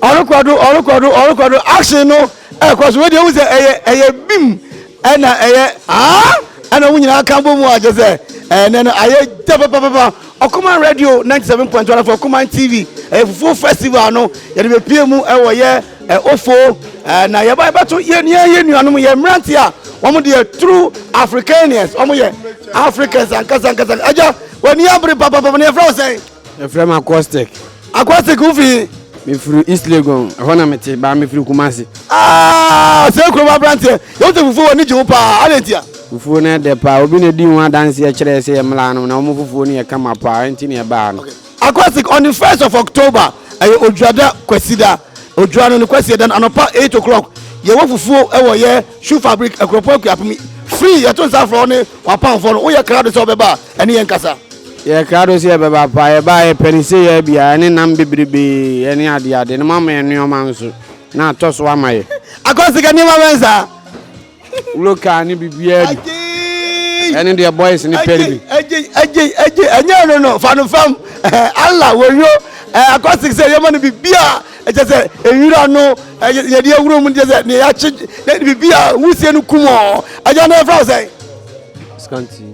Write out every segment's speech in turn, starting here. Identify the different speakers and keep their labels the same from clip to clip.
Speaker 1: Orokwado action no cause we dey use bim and and wunyina kan bo mu aje say no aye papa Okuman radio 97.1 for Okuman TV Fufu festival no ye dey pie mu wo ye ofo na ye ba to ye nuanom ye mranti a wo dey true Africanians wo ye Africans and kasa aja woni abre papa ne fra say
Speaker 2: e fra ma acoustic
Speaker 1: ufi
Speaker 2: me fru East Legon hona mete ba me fru Kumasi
Speaker 1: say ko ba branti you to Fufu woni je pa alentia
Speaker 2: Fufu na de pa obi na di ho dance e kire se mla no na mo Fufu ni e kama pa enti ne ba no
Speaker 1: acoustic on the 1st of October Ojuada Kwesida Ojuano no Kwesida anopa 8 o'clock ye wo Fufu e wo ye shoe fabric Manfe Akuapem free ye to safro ne wapan fo no wo ye crowd so beba ene ye nkasa
Speaker 2: ye crowd so ye beba pa ye ba ye penise ye bia ene nam bebrebe ene ade ne mama enu manso na to so amaye
Speaker 1: acoustic ene mama mensa
Speaker 2: loka ni bibia bi ene the boys ni peri
Speaker 1: enya no fanu fam Allah wo yo acoustic say ye man bibia e je say ewura no ye de ewuro mu je say ne ya chi bibia wusie no kumo aja na fra say
Speaker 2: scanty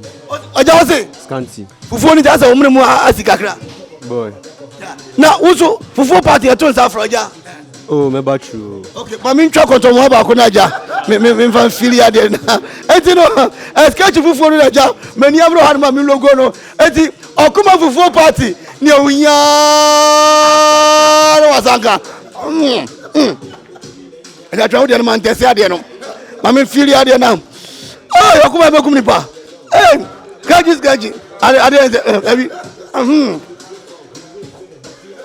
Speaker 1: aja wo say
Speaker 2: scanty
Speaker 1: Fufu ni ja say omre mu asikakra
Speaker 2: boy
Speaker 1: na wuso Fufu party e to nsa fra aja
Speaker 2: oh me ba true
Speaker 1: okay ma min twa konto mo ba ko na aja me fan fili ade na enti no sketch Fufu no aja mani abro han ma mi logo no enti Okuma Fufu party ni owunya no wasanka aja twa ode no man tese ade no ma min fili ade na Okuma be kum ni pa gaji ade ebi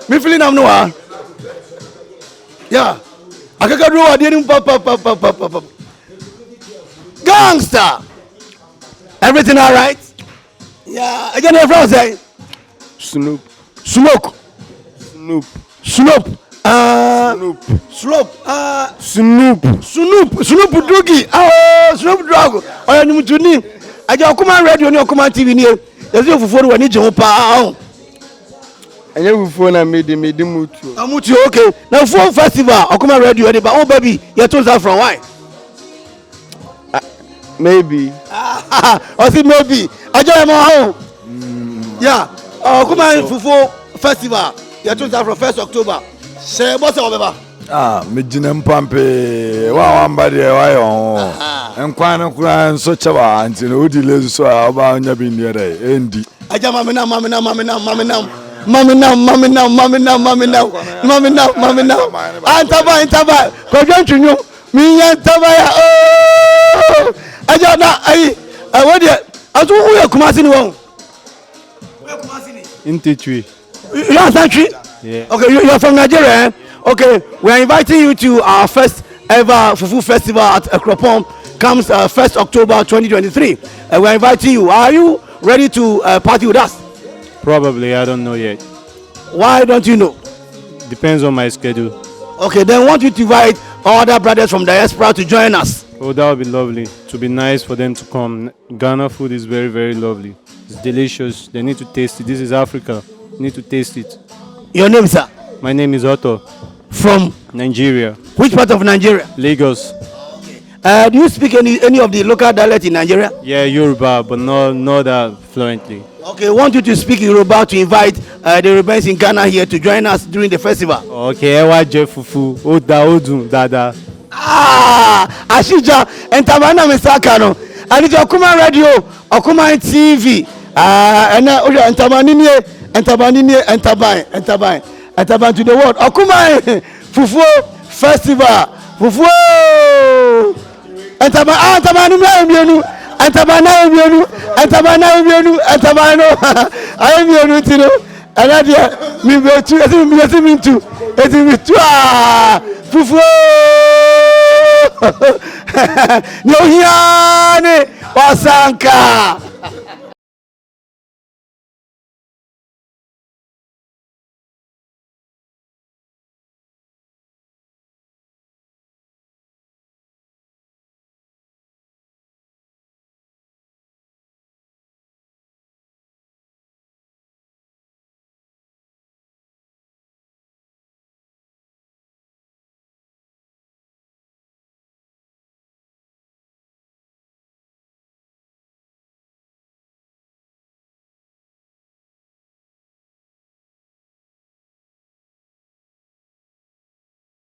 Speaker 1: mi fili nam no wa yeah akaka do ade ni papa gangster everything all right yeah again everyone say
Speaker 2: snoop
Speaker 1: dugi snoop dog oya ni mutuni aja Okuman radio ni Okuman TV ni yesu Fufu wani je ho pa
Speaker 2: enye Fufu na mede mutu
Speaker 1: amutu okay na Fufu festival Okuman radio dey ba oh baby you to that from why
Speaker 2: maybe
Speaker 1: I see maybe aja mo ho yeah Okuman Fufu festival you to that from 1st October say boss o beba
Speaker 3: me jina mpampe wa amba de wa yo enkwan kura nso chewa anti no odi lezu so aba nya bi ndi re endi
Speaker 1: aja mami na antaba ko jantunyo mi yan taba ya aja na ai wodi azu uye Kumasi ni won Kumasi ni
Speaker 2: Intetwe
Speaker 1: you are Santry
Speaker 2: yeah
Speaker 1: okay you are from Nigeria eh? Okay, we are inviting you to our first ever Fufu festival at Akuapem. Comes 1st October 2023. We are inviting you. Are you ready to party with us?
Speaker 4: Probably, I don't know yet.
Speaker 1: Why don't you know?
Speaker 4: Depends on my schedule.
Speaker 1: Okay, then I want you to invite all other brothers from diaspora to join us.
Speaker 4: Oh, that would be lovely. To be nice for them to come. Ghana food is very, very lovely. It's delicious. They need to taste it. This is Africa. You need to taste it.
Speaker 1: Your name, sir?
Speaker 4: My name is Otto.
Speaker 1: From
Speaker 4: Nigeria.
Speaker 1: Which part of Nigeria?
Speaker 4: Lagos.
Speaker 1: Do you speak any of the local dialect in Nigeria?
Speaker 4: Yeah, Yoruba, but not that fluently.
Speaker 1: Okay, I want you to speak Yoruba to invite the Yorubans in Ghana here to join us during the festival.
Speaker 4: Okay, Ewa Je Fufu, Oda Odun, Dada.
Speaker 1: Ashija, Entabana Misakano. And it's Okuman Radio, Okuman TV. And Entaban to the world. Okuman Fufu Festival. Fufu. Entaban I am your Tino. And I dear me go to Fufu. No, Yane Wasanka.